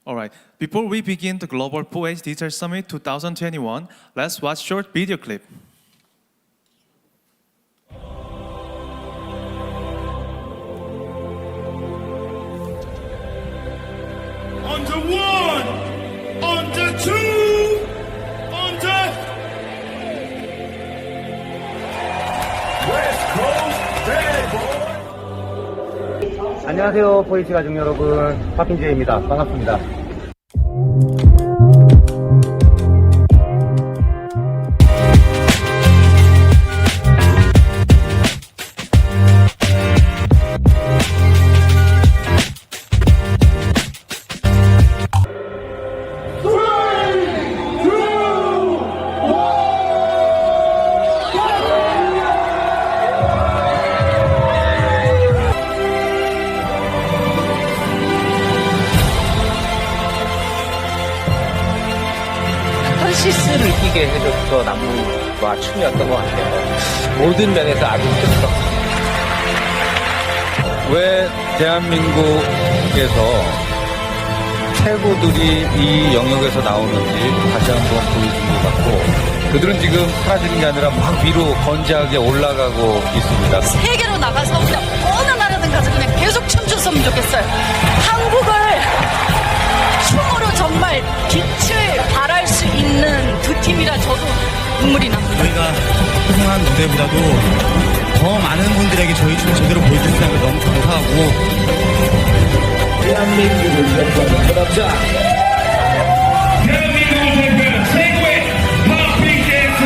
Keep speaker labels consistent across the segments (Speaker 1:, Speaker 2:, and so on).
Speaker 1: All right. Before we begin the Global 4H Digital Summit 2021, let's watch short video clip.
Speaker 2: On the one, on the two, on the West Coast Bad Boy.
Speaker 3: 안녕하세요, 4H 가족 여러분. 파핀제이입니다. 반갑습니다.
Speaker 4: 카타르시스를 느끼게 해줬던 안무와 춤이었던 것 같아요. 모든 면에서 아주 컸어.
Speaker 5: 왜 대한민국에서 최고들이 이 영역에서 나오는지 다시 한번 보여준 것 같고, 그들은 지금 사라지는 게 아니라 막 위로 건재하게 올라가고 있습니다.
Speaker 6: 세계로 나가서 그냥 어느 나라든 가서 그냥 계속 춤췄으면 좋겠어요. 한국을 춤으로 정말 빛을 발할 수 있는 두 팀이라 저도 눈물이 납니다.
Speaker 7: 저희가 생각한 무대보다도 더 많은 분들에게 저희 춤을 제대로 보여줄 수 있는 걸 너무 감사하고,
Speaker 4: 대한민국을 대표하는 전합자.
Speaker 2: 대한민국을 대표하는 최고의 팝핑 댄서.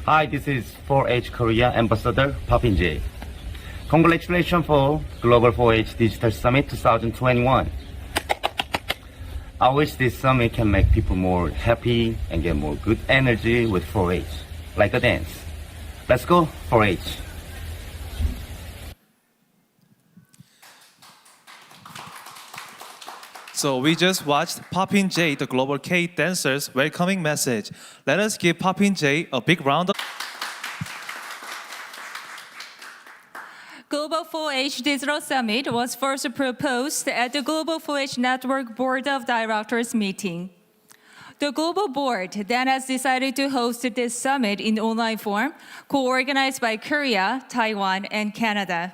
Speaker 3: Hi, this is 4H Korea Ambassador Papin J. Congratulations for Global 4H Digital Summit 2021. I wish this summit can make people more happy and get more good energy with 4H, like a dance. Let's go, 4H.
Speaker 1: So we just watched Poppin' J, the Global K dancers' welcoming message. Let us give Poppin' J a big round of
Speaker 8: Global 4H Digital Summit was first proposed at the Global 4H Network Board of Directors meeting. The Global Board then has decided to host this summit in online form, co-organized by Korea, Taiwan, and Canada.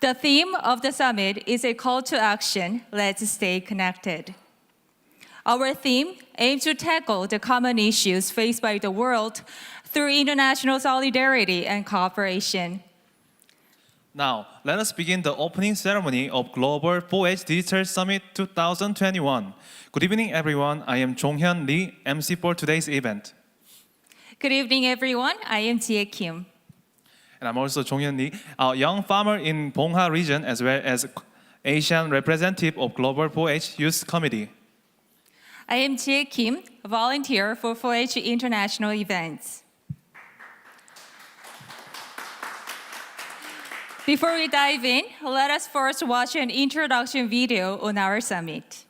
Speaker 8: The theme of the summit is a call to action, let's stay connected. Our theme aims to tackle the common issues faced by the world through international solidarity and cooperation.
Speaker 1: Now, let us begin the opening ceremony of Global 4H Digital Summit 2021. Good evening, everyone. I am Jonghyun Lee, MC for today's event.
Speaker 8: Good evening, everyone. I am Jie Kim.
Speaker 1: And I'm also Jonghyun Lee, a young farmer in Bongha region as well as Asian representative of Global 4H Youth Committee.
Speaker 8: I am Jie Kim, a volunteer for 4H International Events. Before we dive in, let us first watch an introduction video on our summit.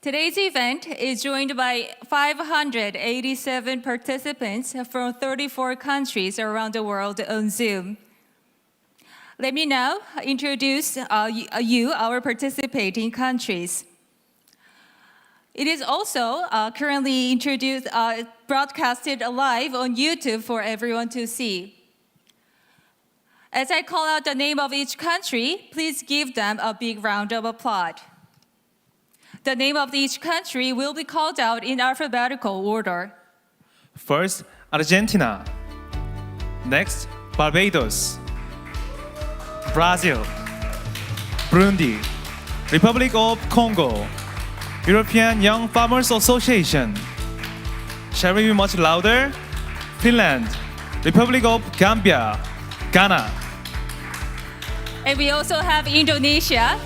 Speaker 8: Today's event is joined by 587 participants from 34 countries around the world on Zoom. Let me now introduce our participating countries. It is also currently broadcasted live on YouTube for everyone to see. As I call out the name of each country, please give them a big round of applause. The name of each country will be called out in alphabetical order.
Speaker 1: First, Argentina. Next, Barbados. Brazil. Burundi. Republic of Congo. European Young Farmers Association. Shall we be much louder? Finland. Republic of Gambia. Ghana.
Speaker 8: And we also have Indonesia,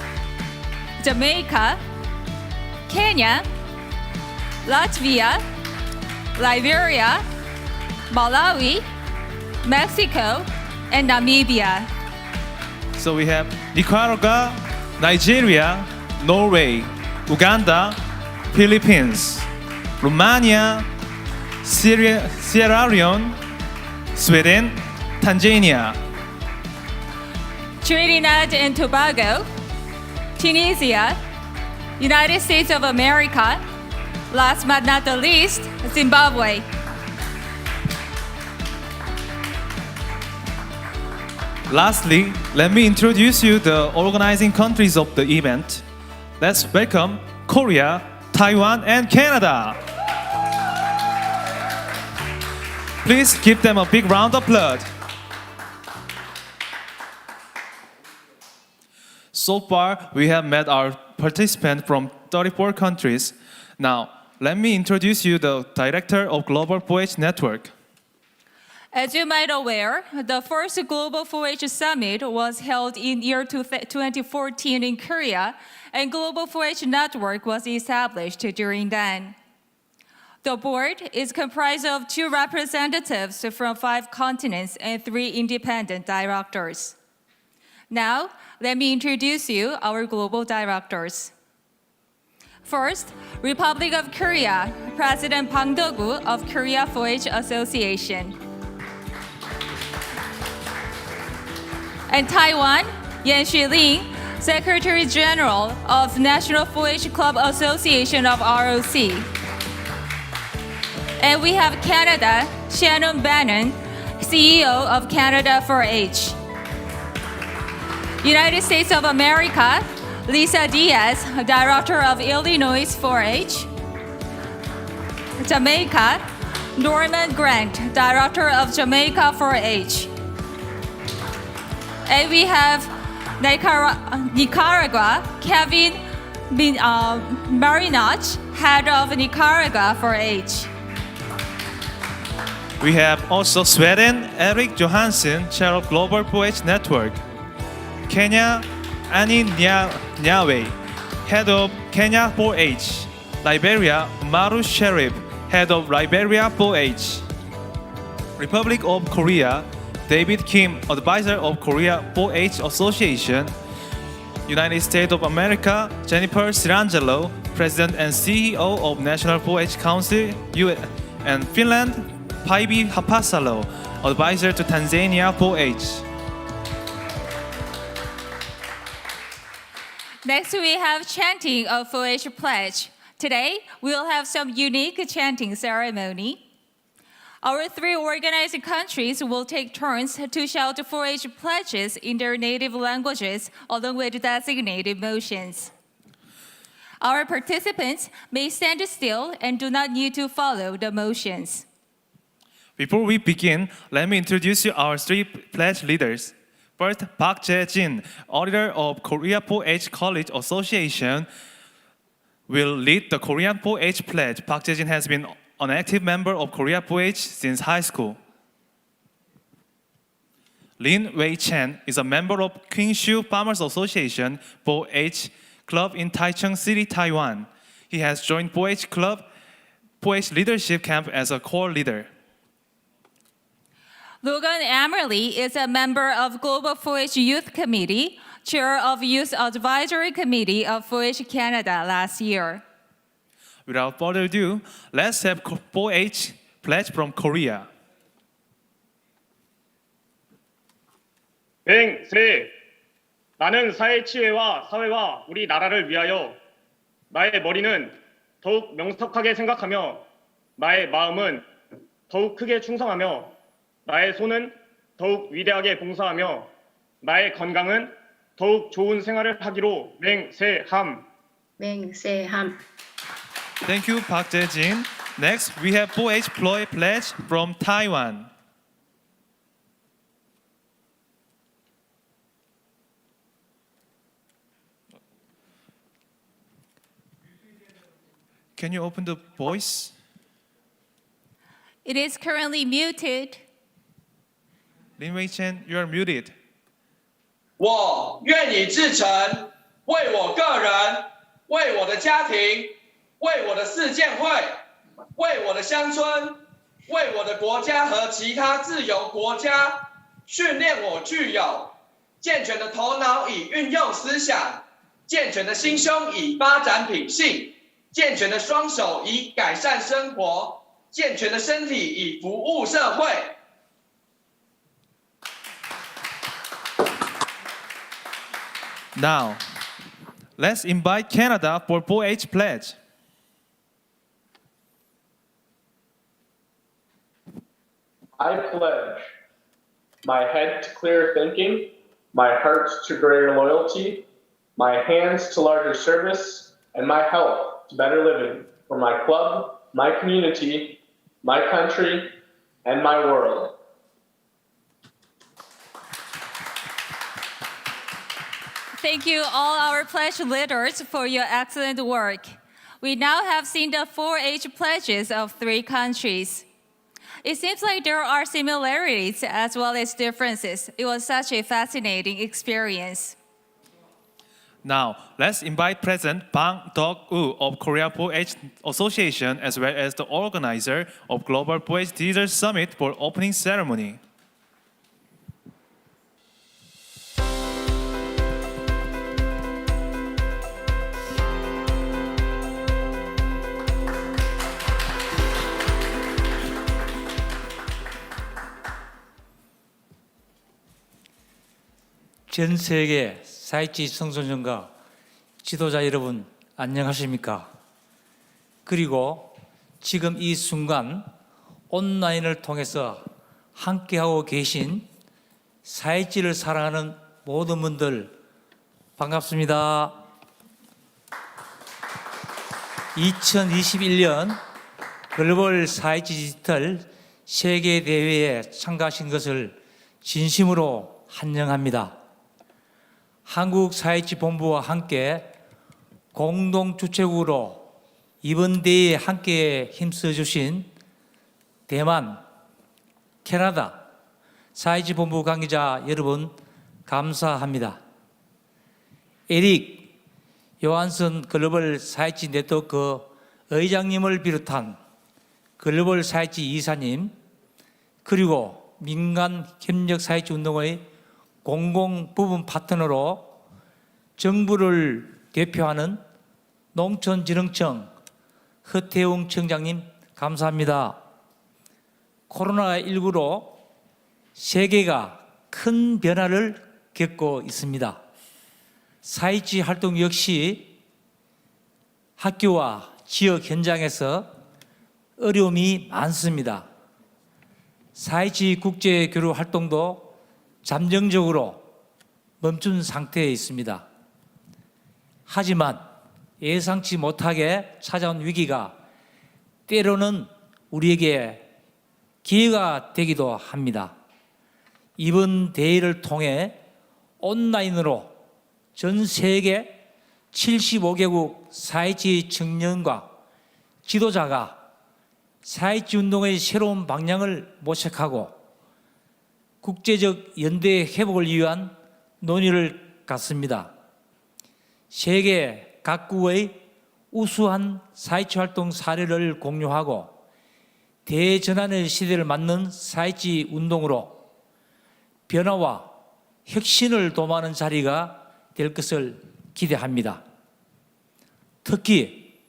Speaker 8: Jamaica, Kenya, Latvia, Liberia, Malawi, Mexico, and Namibia.
Speaker 1: So we have Nicaragua, Nigeria, Norway, Uganda, Philippines, Romania, Sierra Leone, Sweden, Tanzania,
Speaker 8: Trinidad and Tobago, Tunisia, United States of America, last but not the least, Zimbabwe.
Speaker 1: Lastly, let me introduce you the organizing countries of the event. Let's welcome Korea, Taiwan, and Canada. Please give them a big round of applause. So far, we have met our participants from 34 countries. Now, let me introduce you the director of Global 4-H Network.
Speaker 8: As you might aware, the first Global 4-H Summit was held in year 2014 in Korea, and Global 4-H Network was established during then. The board is comprised of 2 representatives from 5 continents and 3 independent directors. Now, let me introduce you our global directors. First, Republic of Korea, President Bang Do-gu of Korea 4-H Association. And Taiwan, Yan Xueling, Secretary General of National 4-H Club Association of ROC. And we have Canada, Shannon Bannon, CEO of Canada 4-H. United States of America, Lisa Diaz, Director of Illinois 4-H. Jamaica, Norman Grant, Director of Jamaica 4-H. And we have Nicaragua, Kevin Marinach, Head of Nicaragua 4-H.
Speaker 1: We have also Sweden, Eric Johansson, Chair of Global 4-H Network. Kenya, Annie Nyawe, Head of Kenya 4-H. Liberia, Maru Sherif, Head of Liberia 4-H. Republic of Korea, David Kim, Advisor of Korea 4-H Association. United States of America, Jennifer Sirangelo, President and CEO of National 4-H Council. And Finland, Päivi Hapasalo, Advisor to Tanzania 4-H.
Speaker 8: Next, we have chanting of 4-H Pledge. Today, we'll have some unique chanting ceremony. Our 3 organizing countries will take turns to shout 4-H pledges in their native languages along with designated motions. Our participants may stand still and do not need to follow the motions.
Speaker 1: Before we begin, let me introduce you our 3 pledge leaders. First, Park Jae-jin, auditor of Korea 4-H College Association, will lead the Korean 4-H pledge. Park Jae-jin has been an active member of Korea 4-H since high school. Lin Wei-chen is a member of Qingshu Farmers Association 4-H Club in Taichung City, Taiwan. He has joined 4-H Club 4-H Leadership Camp as a core leader.
Speaker 8: Logan Amerly is a member of Global 4-H Youth Committee, chair of Youth Advisory Committee of 4-H Canada last year.
Speaker 1: Without further ado, let's have 4H pledge from Korea.
Speaker 9: 맹세 나는 사회치회와 사회와 우리 나라를 위하여 나의 머리는 더욱 명석하게 생각하며 나의 마음은 더욱 크게 충성하며 나의 손은 더욱 위대하게 봉사하며 나의 건강은 더욱 좋은 생활을 하기로 맹세함.
Speaker 10: 맹세함.
Speaker 1: Thank you, Park Jae-jin. Next, we have 4H pledge from Taiwan. Can you open the voice?
Speaker 8: It is currently muted.
Speaker 1: Lin Wei-chen, you are muted.
Speaker 11: 我愿以至诚，为我个人，为我的家庭，为我的世建会，为我的乡村，为我的国家和其他自由国家，训练我具有健全的头脑以运用思想，健全的心胸以发展品性，健全的双手以改善生活，健全的身体以服务社会。
Speaker 1: Now, let's invite Canada for 4H pledge.
Speaker 12: I pledge my head to clearer thinking, my heart to greater loyalty, my hands to larger service, and my health to better living for my club, my community, my country, and my world.
Speaker 8: Thank you, all our pledge leaders, for your excellent work. We now have seen the 4H pledges of 3 countries. It seems like there are similarities as well as differences. It was such a fascinating experience.
Speaker 1: Now, let's invite President Bang Dok-woo of Korea 4H Association as well as the organizer of Global 4H Digital Summit for opening ceremony.
Speaker 5: 전 세계 사회주의 청소년과 지도자 여러분 안녕하십니까? 그리고 지금 이 순간 온라인을 통해서 함께하고 계신 사회주의를 사랑하는 모든 분들 반갑습니다. 2021년 글로벌 사회주의 디지털 세계대회에 참가하신 것을 진심으로 환영합니다. 한국사회주의본부와 함께 공동 주최국으로 이번 대회에 함께 힘써주신 대만, 캐나다 사회주의본부 관계자 여러분 감사합니다. 에릭 요한슨 글로벌 사회주의 네트워크 의장님을 비롯한 글로벌 사회주의 이사님 그리고 민간 협력 사회주의 운동의 공공 부분 파트너로 정부를 대표하는 농촌진흥청 허태웅 청장님 감사합니다. 코로나19로 세계가 큰 변화를 겪고 있습니다. 사회주의 활동 역시 학교와 지역 현장에서 어려움이 많습니다. 사회주의 국제교류 활동도 잠정적으로 멈춘 상태에 있습니다. 하지만 예상치 못하게 찾아온 위기가 때로는 우리에게 기회가 되기도 합니다. 이번 대회를 통해 온라인으로 전 세계 75개국 사회주의 청년과 지도자가 사회주의 운동의 새로운 방향을 모색하고 국제적 연대 회복을 위한 논의를 갖습니다. 세계 각국의 우수한 사회주의 활동 사례를 공유하고 대전환의 시대를 맞는 사회주의 운동으로 변화와 혁신을 도모하는 자리가 될 것을 기대합니다. 특히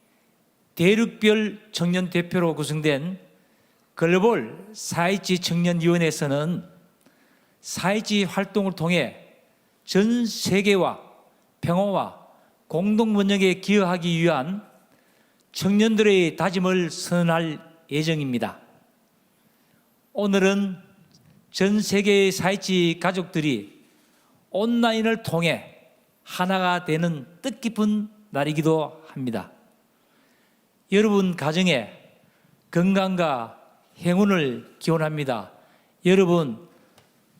Speaker 13: 대륙별 청년 대표로 구성된 글로벌 4.27 청년위원회에서는 4.27 활동을 통해 전 세계와 평화와 공동번영에 기여하기 위한 청년들의 다짐을 선언할 예정입니다. 오늘은 전 세계의 4.27 가족들이 온라인을 통해 하나가 되는 뜻깊은 날이기도 합니다. 여러분 가정에 건강과 행운을 기원합니다. 여러분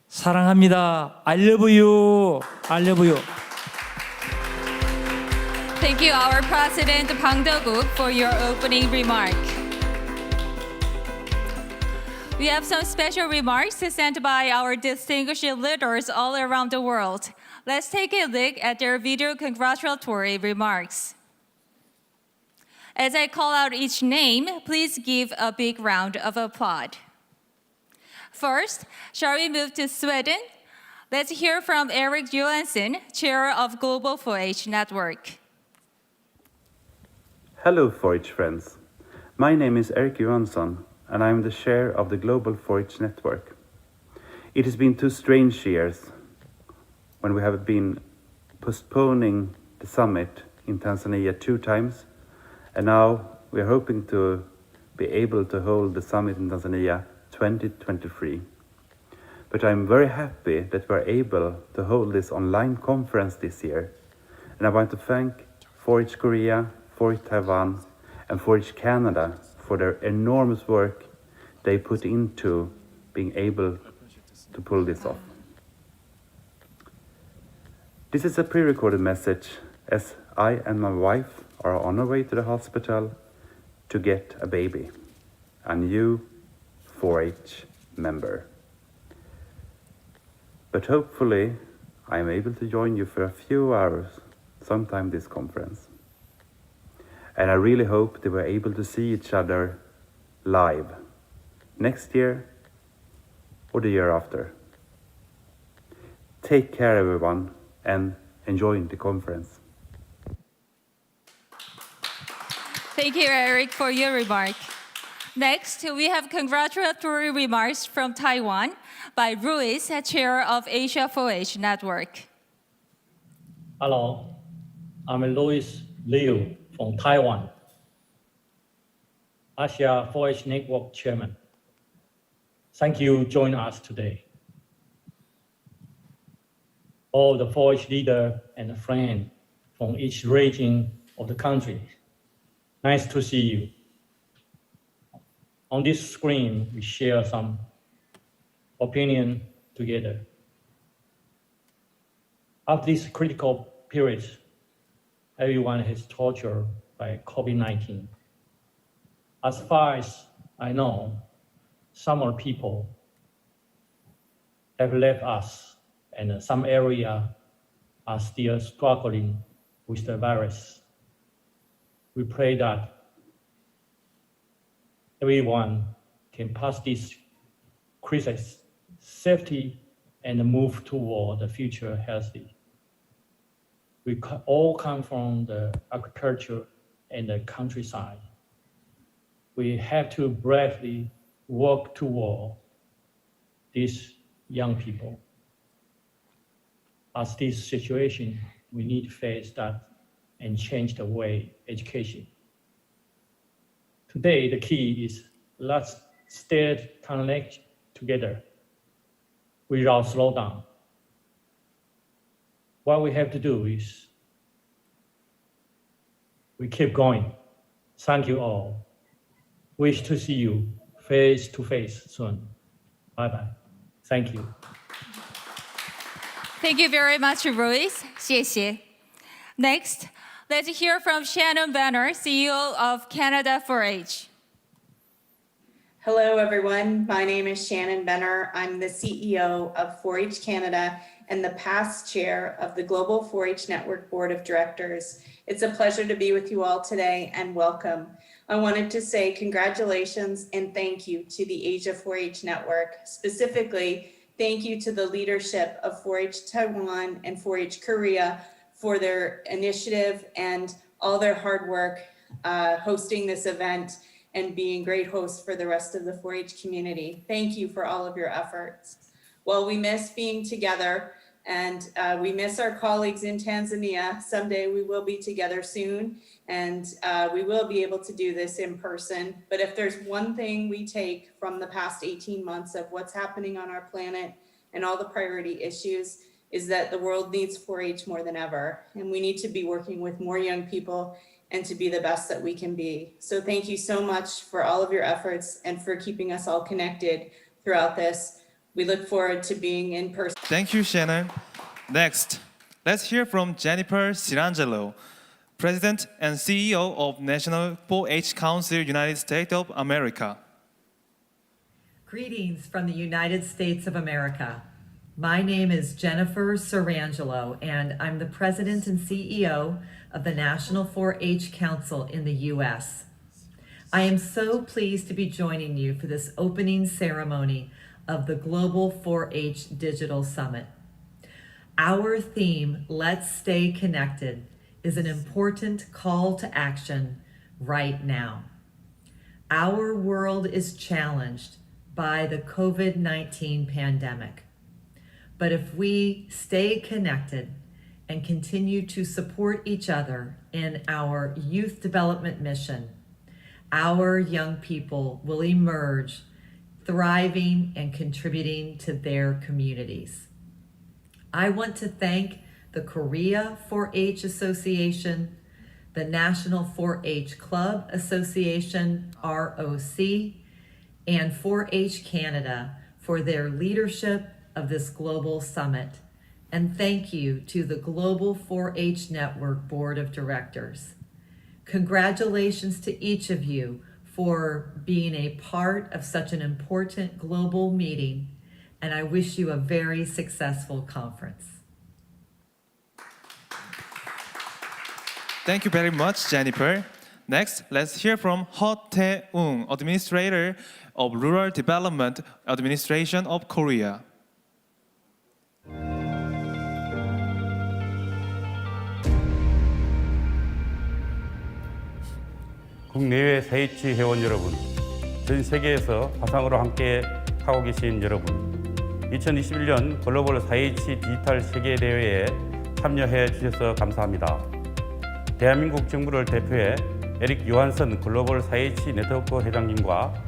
Speaker 13: 사랑합니다. I love you. I love you.
Speaker 8: Thank you, our President Bang Do-guk, for your opening remark. We have some special remarks sent by our distinguished leaders all around the world. Let's take a look at their video congratulatory remarks. As I call out each name, please give a big round of applause. First, shall we move to Sweden? Let's hear from Erik Johansson, Chair of Global 4-H Network.
Speaker 14: Hello 4-H friends. My name is Erik Johansson and I am the chair of the Global 4-H Network. It has been 2 strange years when we have been postponing the summit in Tanzania 2 times, and now we are hoping to be able to hold the summit in Tanzania 2023. But I'm very happy that we're able to hold this online conference this year, and I want to thank 4-H Korea, 4-H Taiwan and 4-H Canada for their enormous work they put into being able to pull this off. This is a pre-recorded message as I and my wife are on our way to the hospital to get a baby, a new 4-H member. But hopefully I am able to join you for a few hours sometime this conference. And I really hope that we're able to see each other live next year or the year after. Take care everyone and enjoy the conference.
Speaker 8: Thank you, Eric, for your remark. Next, we have congratulatory remarks from Taiwan by Ruiz, Chair of Asia 4-H Network.
Speaker 15: Hello, I'm Louis Liu from Taiwan, Asia 4-H Network Chairman. Thank you for joining us today. All the 4-H leaders and friends from each region of the country, nice to see you. On this screen, we share some opinion together. After this critical period, everyone is tortured by COVID-19. As far as I know, some of people have left us, and some areas are still struggling with the virus. We pray that everyone can pass this crisis safely and move toward the future healthy. We all come from the agriculture and the countryside. We have to bravely work toward these young people. As this situation, we need to face that and change the way education. Today, the key is let's stay connected together without slowdown. What we have to do is we keep going. Thank you all. Wish to see you face to face soon. Bye-bye. Thank you.
Speaker 8: Thank you very much, Ruiz. 谢谢. Next, let's hear from Shannon Banner, CEO of Canada 4-H.
Speaker 16: Hello, everyone. My name is Shannon Benner. I'm the CEO of 4-H Canada and the past chair of the Global 4-H Network Board of Directors. It's a pleasure to be with you all today and welcome. I wanted to say congratulations and thank you to the Asia 4-H Network. Specifically, thank you to the leadership of 4-H Taiwan and 4-H Korea for their initiative and all their hard work hosting this event and being great hosts for the rest of the 4-H community. Thank you for all of your efforts. Well, we miss being together, and we miss our colleagues in Tanzania. Someday we will be together soon, and we will be able to do this in person. But if there's one thing we take from the past 18 months of what's happening on our planet and all the priority issues, is that the world needs 4-H more than ever. And we need to be working with more young people and to be the best that we can be. So thank you so much for all of your efforts and for keeping us all connected throughout this. We look forward to being in person.
Speaker 1: Thank you, Shannon. Next, let's hear from Jennifer Sirangelo, President and CEO of National 4-H Council, United States of America.
Speaker 17: Greetings from the United States of America. My name is Jennifer Sirangelo, and I'm the President and CEO of the National 4-H Council in the U.S. I am so pleased to be joining you for this opening ceremony of the Global 4-H Digital Summit. Our theme, Let's Stay Connected, is an important call to action right now. Our world is challenged by the COVID-19 pandemic. But if we stay connected and continue to support each other in our youth development mission, our young people will emerge thriving and contributing to their communities. I want to thank the Korea 4-H Association, the National 4-H Club Association, ROC, and 4-H Canada for their leadership of this global summit. And thank you to the Global 4-H Network Board of Directors. Congratulations to each of you for being a part of such an important global meeting, and I wish you a very successful conference.
Speaker 1: Thank you very much, Jennifer. Next, let's hear from Ho Tae-ung, Administrator of Rural Development Administration of Korea.
Speaker 14: 국내외 4H 회원 여러분, 전 세계에서 화상으로 함께 하고 계신 여러분, 2021년 글로벌 4H 디지털 세계대회에 참여해 주셔서 감사합니다. 대한민국 정부를 대표해 에릭 요한슨 글로벌 4H 네트워크 회장님과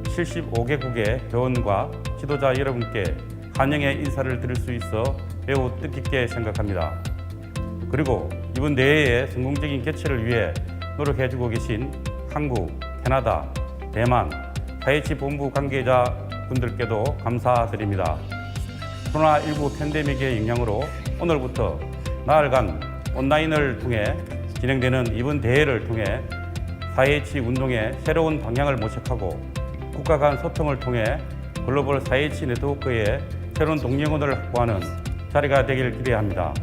Speaker 14: 75개국의 회원과 지도자 여러분께 환영의 인사를 드릴 수 있어 매우 뜻깊게 생각합니다. 그리고 이번 대회의 성공적인 개최를 위해 노력해주고 계신 한국, 캐나다, 대만, 4H 본부 관계자분들께도 감사드립니다. 코로나19 팬데믹의 영향으로 오늘부터 나흘간 온라인을 통해 진행되는 이번 대회를 통해 4H 운동의 새로운 방향을 모색하고 국가 간 소통을 통해 글로벌 4H 네트워크의 새로운 동력원을 확보하는 자리가 되길 기대합니다.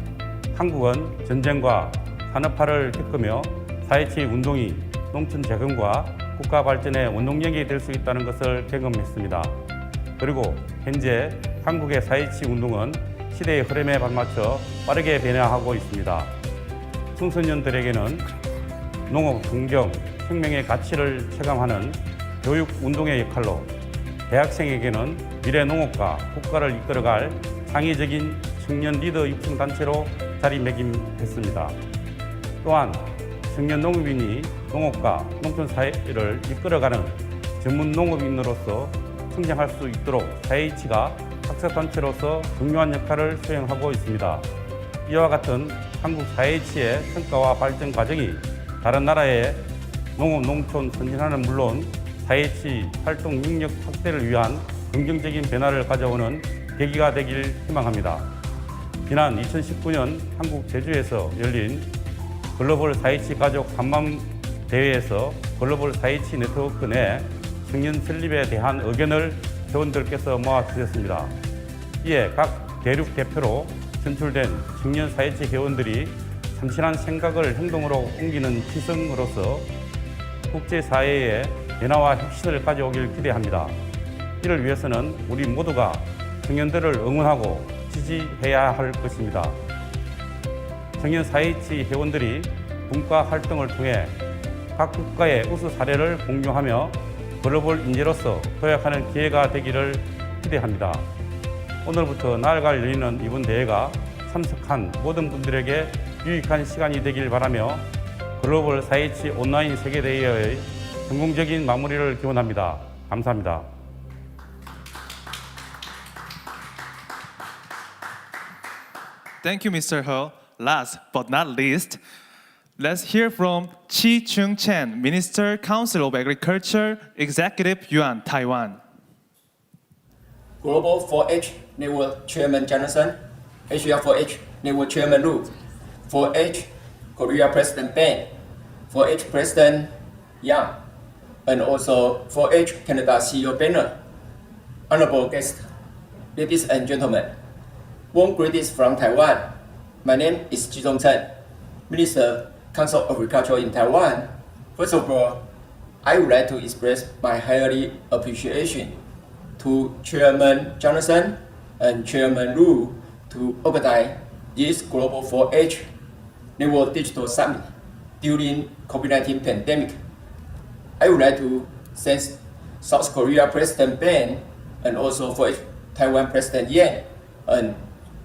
Speaker 14: 한국은 전쟁과 산업화를 겪으며 4H 운동이 농촌 재건과 국가 발전의 원동력이 될 수 있다는 것을 경험했습니다. 그리고 현재 한국의 4H 운동은 시대의 흐름에 발맞춰 빠르게 변화하고 있습니다. 청소년들에게는 농업, 환경, 생명의 가치를 체감하는 교육 운동의 역할로 대학생에게는 미래 농업과 국가를 이끌어갈 창의적인 청년 리더 육성 단체로 자리매김했습니다. 또한 청년 농업인이 농업과 농촌 사회를 이끌어가는 전문 농업인으로서 성장할 수 있도록 4H가 학습단체로서 중요한 역할을 수행하고 있습니다. 이와 같은 한국 4H의 성과와 발전 과정이 다른 나라의 농업, 농촌 선진화는 물론 4H 활동 능력 확대를 위한 긍정적인 변화를 가져오는 계기가 되길 희망합니다. 지난 2019년 한국 제주에서 열린 글로벌 4H 가족 한마음 대회에서 글로벌 4H 네트워크 내 청년 설립에 대한 의견을 회원들께서 모아주셨습니다. 이에 각 대륙 대표로 선출된 청년 4H 회원들이 참신한 생각을 행동으로 옮기는 지성으로서 국제사회의 변화와 혁신을 가져오길 기대합니다. 이를 위해서는 우리 모두가 청년들을 응원하고 지지해야 할 것입니다. 청년 4H 회원들이 문과 활동을 통해 각 국가의 우수 사례를 공유하며 글로벌 인재로서 도약하는 기회가 되기를 기대합니다. 오늘부터 나흘간 열리는 이번 대회가 참석한 모든 분들에게 유익한 시간이 되길 바라며 글로벌 4H 온라인 세계대회의 성공적인 마무리를 기원합니다. 감사합니다.
Speaker 1: Thank you, Mr. Ho. Last but not least, let's hear from Chi Chung Chen, Minister, Council of Agriculture, Executive Yuan, Taiwan.
Speaker 18: Global 4H Network Chairman Johnson, Asia 4H Network Chairman Lu, 4H Korea President Ben, 4H President Yang, and also 4H Canada CEO Banner. Honorable guests, ladies and gentlemen, warm greetings from Taiwan. My name is Chi Chung Chen, Minister, Council of Agriculture in Taiwan. First of all, I would like to express my highly appreciation to Chairman Johnson and Chairman Lu to organize this Global 4H Network Digital Summit during COVID-19 pandemic. I would like to thank South Korea President Ben and also 4H Taiwan President Yang and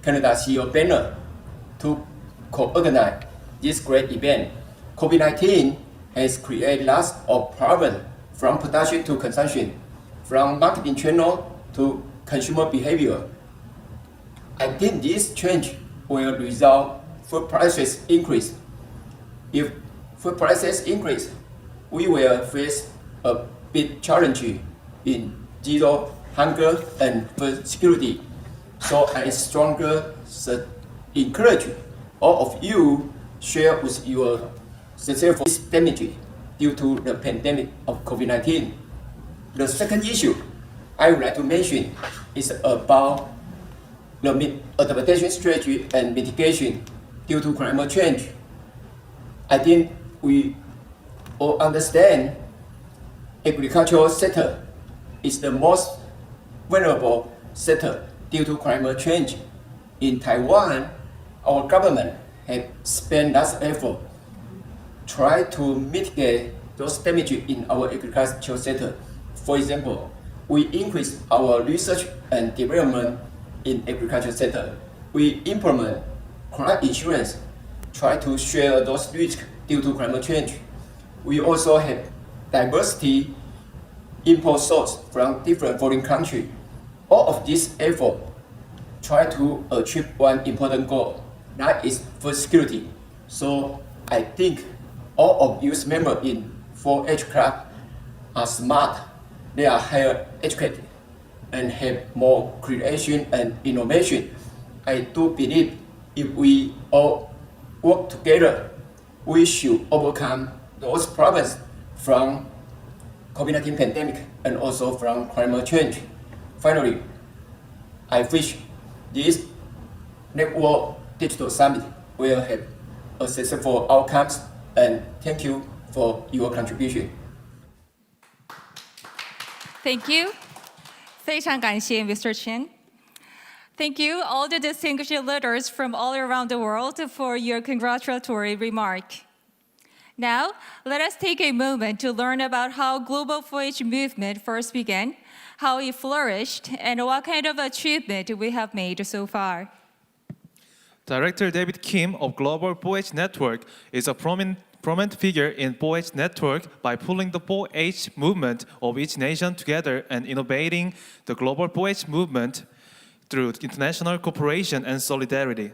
Speaker 18: Canada CEO Banner to co-organize this great event. COVID-19 has created lots of problems from production to consumption, from marketing channel to consumer behavior. I think this change will result food prices increase. If food prices increase, we will face a big challenge in zero hunger and food security. So I strongly encourage all of you share with your successful damage due to the pandemic of COVID-19. The second issue I would like to mention is about the adaptation strategy and mitigation due to climate change. I think we all understand agricultural sector is the most vulnerable sector due to climate change. In Taiwan, our government has spent lots of effort try to mitigate those damages in our agricultural sector. For example, we increase our research and development in agriculture sector. We implement crop insurance, try to share those risks due to climate change. We also have diversity import source from different foreign countries. All of this effort try to achieve one important goal, that is food security. So I think all of you members in 4H Club are smart, they are higher educated, and have more creation and innovation. I do believe if we all work together, we should overcome those problems from COVID-19 pandemic and also from climate change. Finally, I wish this network digital summit will have a successful outcomes, and thank you for your contribution.
Speaker 8: Thank you. 非常感谢 Mr. Chen. Thank you, all the distinguished leaders from all around the world, for your congratulatory remark. Now, let us take a moment to learn about how Global 4-H movement first began, how it flourished, and what kind of achievement we have made so far.
Speaker 1: Director David Kim of Global 4-H Network is a prominent figure in 4-H Network by pulling the 4-H movement of each nation together and innovating the Global 4-H movement through international cooperation and solidarity.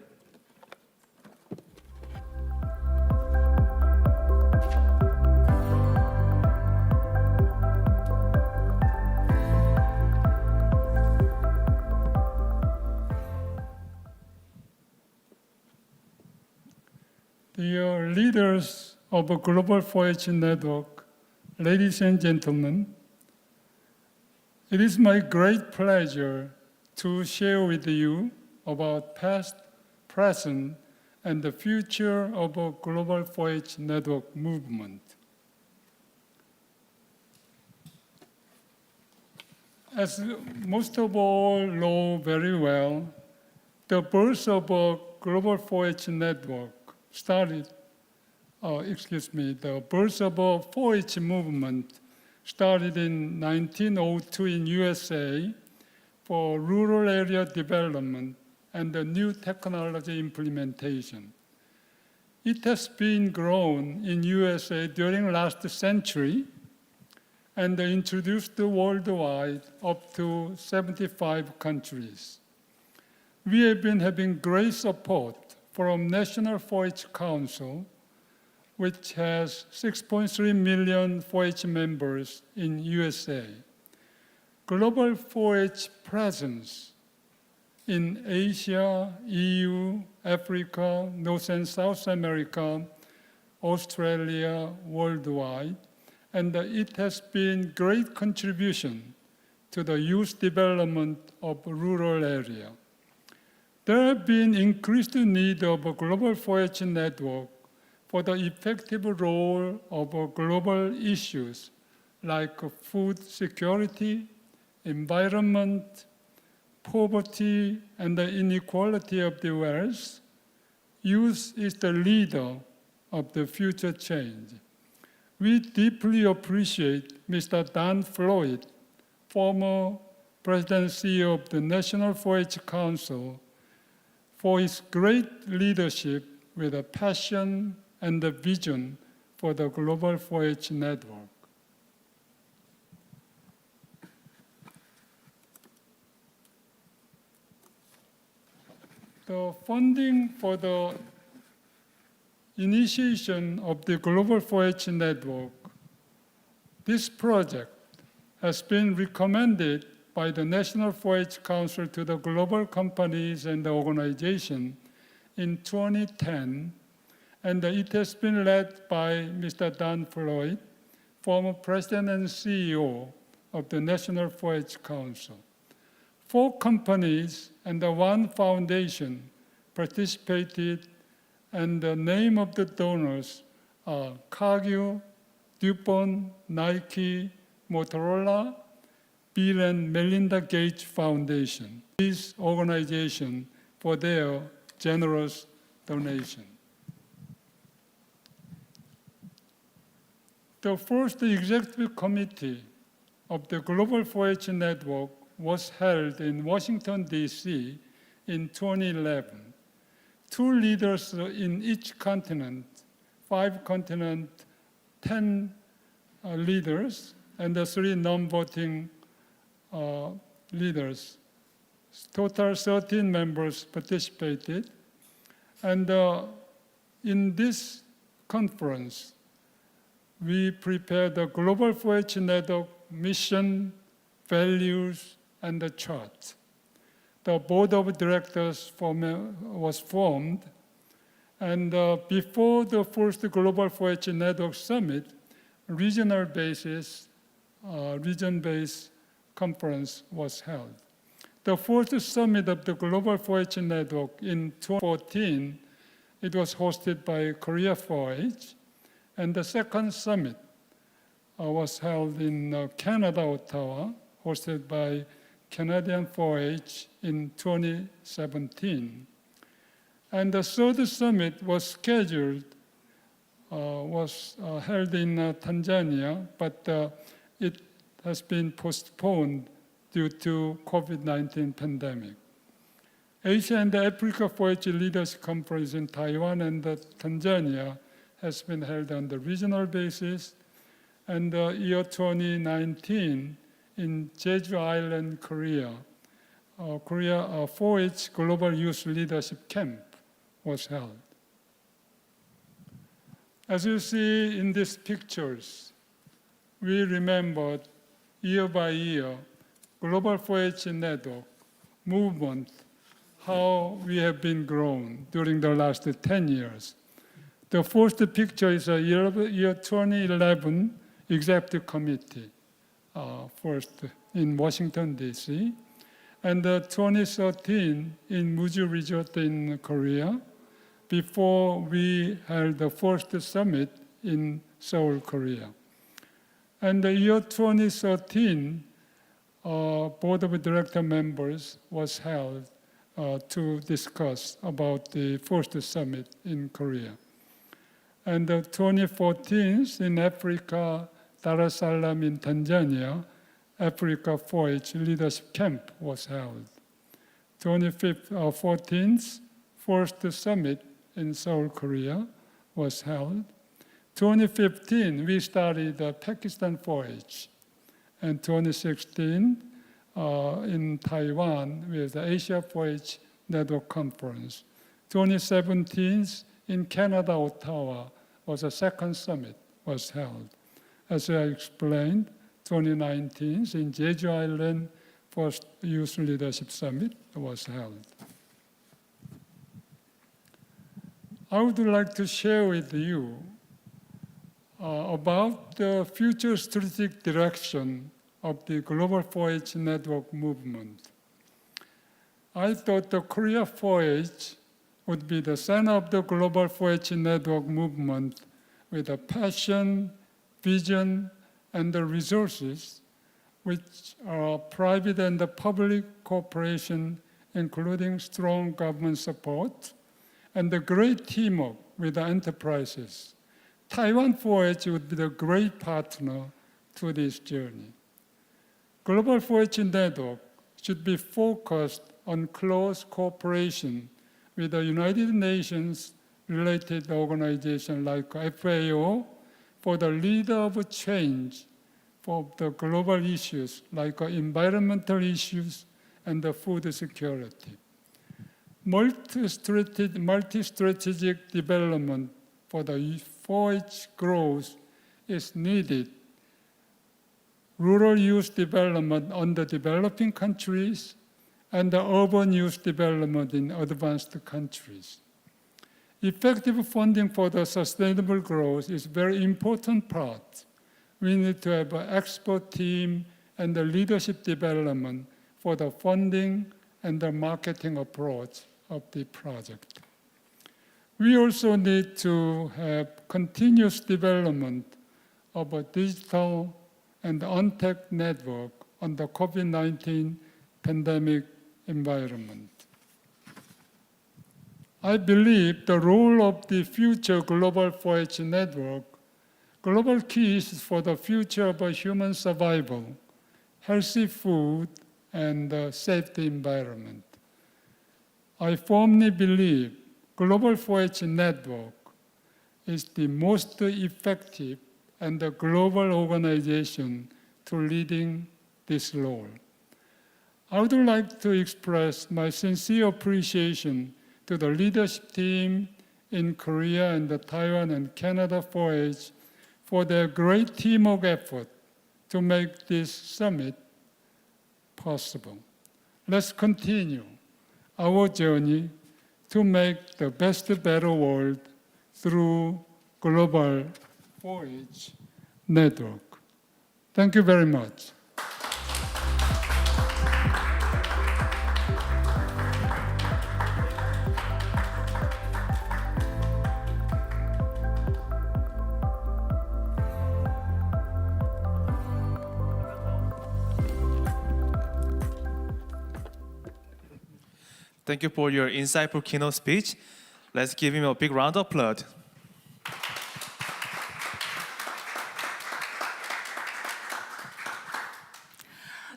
Speaker 19: Dear leaders of a Global 4-H Network, ladies and gentlemen, it is my great pleasure to share with you about past, present, and the future of a Global 4-H Network movement. As most of all know very well, the birth of a Global 4-H Network started the birth of a 4-H movement started in 1902 in USA for rural area development and the new technology implementation. It has been grown in USA during last century and introduced worldwide up to 75 countries. We have been having great support from National 4-H Council, which has 6.3 million 4-H members in USA. Global 4-H presence in Asia, EU, Africa, North and South America, Australia, worldwide, and it has been great contribution to the youth development of rural area. There have been increased need of a global 4-H network for the effective role of global issues like food security, environment, poverty, and the inequality of the wealth. Youth is the leader of the future change. We deeply appreciate Mr. Dan Floyd, former President and CEO of the National 4-H Council, for his great leadership with a passion and a vision for the Global 4-H network. The funding for the initiation of the Global 4-H network, this project has been recommended by the National 4-H Council to the global companies and the organization in 2010, and it has been led by Mr. Dan Floyd, former President and CEO of the National 4-H Council. 4 companies and 1 foundation participated, and the name of the donors are Cargill, DuPont, Nike, Motorola, Bill and Melinda Gates Foundation. This organization for their generous donation. The first executive committee of the Global 4-H network was held in Washington, D.C. in 2011. 2 leaders in each continent, 5 continents, 10 leaders, and the 3 non-voting leaders. Total 13 members participated. And in this conference, we prepared the Global 4-H network mission, values, and the chart. The board of directors was formed, and before the first Global 4-H network summit, region-based conference was held. The first summit of the Global 4-H network in 2014, it was hosted by Korea 4-H, and the second summit was held in Canada, Ottawa, hosted by Canadian 4-H in 2017. And the third summit was scheduled, held in Tanzania, but it has been postponed due to COVID-19 pandemic. Asia and Africa 4-H Leaders Conference in Taiwan and Tanzania has been held on the regional basis, and the year 2019 in Jeju Island, Korea, 4-H Global Youth Leadership Camp was held. As you see in these pictures, we remembered year by year Global 4-H network movement, how we have been grown during the last 10 years. The first picture is a year 2011 executive committee, first in Washington, D.C., and 2013 in Muju Resort in Korea, before we held the first summit in Seoul, Korea. And the year 2013, Board of Director members was held to discuss about the first summit in Korea. And the 2014 in Africa, Dar es Salaam in Tanzania, Africa 4-H Leadership Camp was held. 2014, First Summit in Seoul, Korea was held. 2015, we started the Pakistan 4-H. And 2016, in Taiwan with the Asia 4-H Network Conference. 2017, in Canada, Ottawa, was a second summit was held. As I explained, 2019, in Jeju Island, first Youth Leadership Summit was held. I would like to share with you about the future strategic direction of the Global 4-H Network movement. I thought the Korea 4-H would be the center of the Global 4-H Network movement with a passion, vision, and the resources, which are private and the public cooperation, including strong government support, and the great teamwork with the enterprises. Taiwan 4-H would be the great partner to this journey. Global 4-H Network should be focused on close cooperation with the United Nations related organizations like FAO for the leader of change for the global issues like environmental issues and the food security. Multi-strategic development for the 4-H growth is needed. Rural youth development on the developing countries and the urban youth development in advanced countries. Effective funding for the sustainable growth is a very important part. We need to have an expert team and the leadership development for the funding and the marketing approach of the project. We also need to have continuous development of a digital and untapped network on the COVID-19 pandemic environment. I believe the role of the future Global 4-H network, global keys for the future of a human survival, healthy food, and a safety environment. I firmly believe Global 4-H network is the most effective and the global organization to leading this role. I would like to express my sincere appreciation to the leadership team in Korea and the Taiwan and Canada 4-H for their great teamwork effort to make this summit possible. Let's continue our journey to make the best, better world through Global 4-H Network. Thank you very much.
Speaker 1: Thank you for your insightful keynote speech. Let's give him a big round of applause.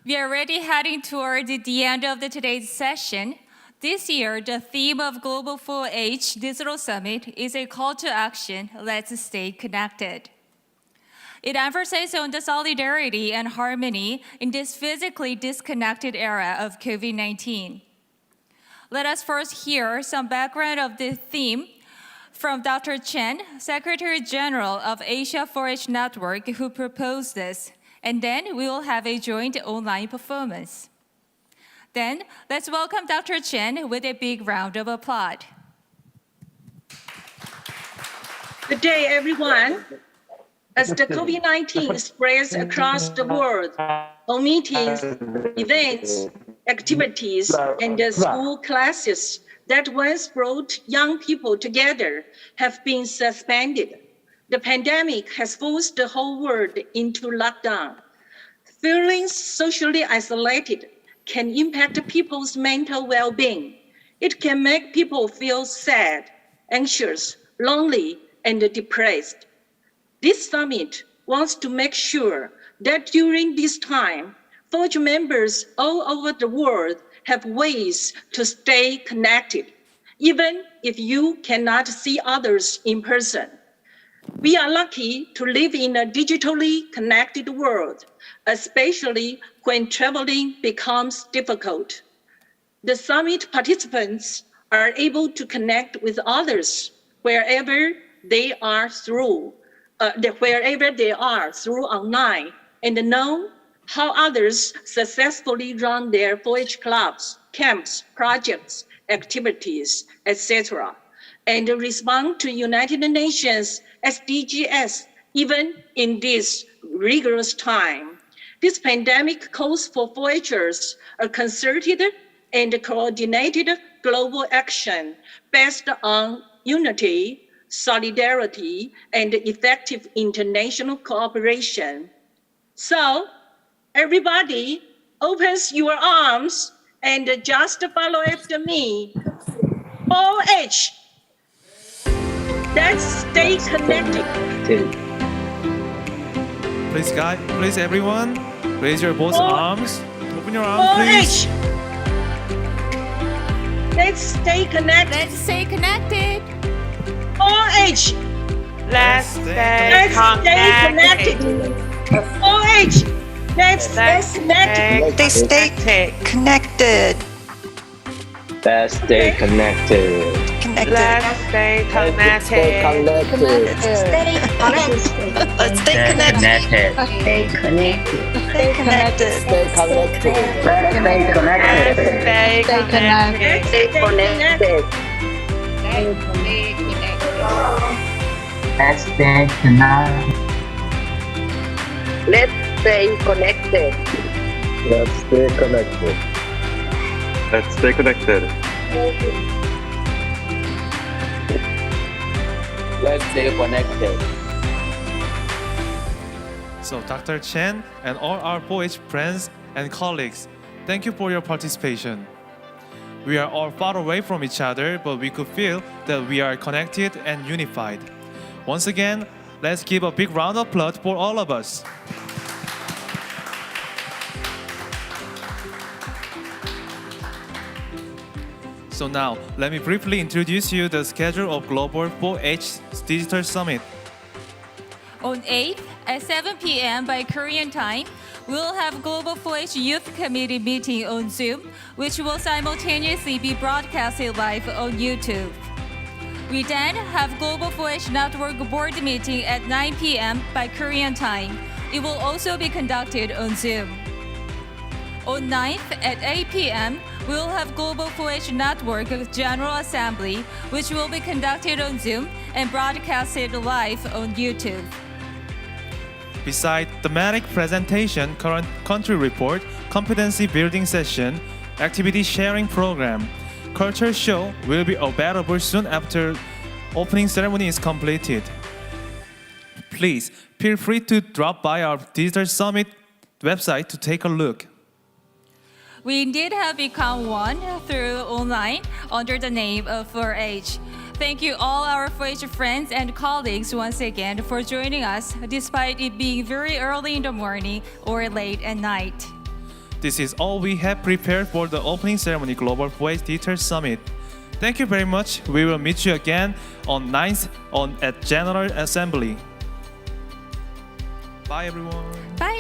Speaker 8: We are already heading toward the end of today's session. This year, the theme of Global 4-H Digital Summit is a call to action, let's stay connected. It emphasizes on the solidarity and harmony in this physically disconnected era of COVID-19. Let us first hear some background of the theme from Dr. Chen, Secretary General of Asia 4-H Network, who proposed this. And then we will have a joint online performance. Then let's welcome Dr. Chen with a big round of applause.
Speaker 10: Good day, everyone. As the COVID-19 spreads across the world, all meetings, events, activities, and the school classes that once brought young people together have been suspended. The pandemic has forced the whole world into lockdown. Feeling socially isolated can impact people's mental well-being. It can make people feel sad, anxious, lonely, and depressed. This summit wants to make sure that during this time, 4H members all over the world have ways to stay connected, even if you cannot see others in person. We are lucky to live in a digitally connected world, especially when traveling becomes difficult. The summit participants are able to connect with others wherever they are through online and know how others successfully run their 4H clubs, camps, projects, activities, etc., and respond to United Nations SDGs even in this rigorous time. This pandemic calls for 4Hers a concerted and coordinated global action based on unity, solidarity, and effective international cooperation. So, everybody opens your arms and just follow after me. 4H. Let's stay connected.
Speaker 1: Please everyone, raise your both arms. Open your arms, please.
Speaker 10: 4H. Let's stay connected.
Speaker 8: Let's stay connected.
Speaker 10: 4H.
Speaker 20: Let's stay
Speaker 10: connected. 4H. Let's stay connected.
Speaker 20: Let's stay connected.
Speaker 4: Let's stay connected.
Speaker 20: Let's stay connected.
Speaker 10: Let's stay connected.
Speaker 20: Stay connected.
Speaker 10: Stay connected.
Speaker 20: Stay connected.
Speaker 10: Stay connected.
Speaker 20: Stay connected.
Speaker 10: Stay connected.
Speaker 4: Let's stay connected.
Speaker 10: Let's stay connected.
Speaker 4: Let's stay connected.
Speaker 14: Let's stay connected.
Speaker 4: Let's stay connected.
Speaker 1: So Dr. Chen and all our 4H friends and colleagues, thank you for your participation. We are all far away from each other, but we could feel that we are connected and unified. Once again, let's give a big round of applause for all of us. So now, let me briefly introduce you the schedule of Global 4H Digital Summit.
Speaker 8: On 8th at 7 p.m. by Korean time, we'll have Global 4H Youth Committee meeting on Zoom, which will simultaneously be broadcasted live on YouTube. We then have Global 4H Network Board meeting at 9 p.m. by Korean time. It will also be conducted on Zoom. On 9th at 8 p.m., we will have Global 4H Network General Assembly, which will be conducted on Zoom and broadcasted live on YouTube.
Speaker 1: Besides thematic presentation, current country report, competency building session, activity sharing program, culture show will be available soon after opening ceremony is completed. Please feel free to drop by our Digital Summit website to take a look.
Speaker 8: We indeed have become one through online under the name of 4H. Thank you all our 4H friends and colleagues once again for joining us despite it being very early in the morning or late at night.
Speaker 1: This is all we have prepared for the opening ceremony Global 4H Digital Summit. Thank you very much. We will meet you again on 9th at General Assembly. Bye everyone.
Speaker 8: Bye.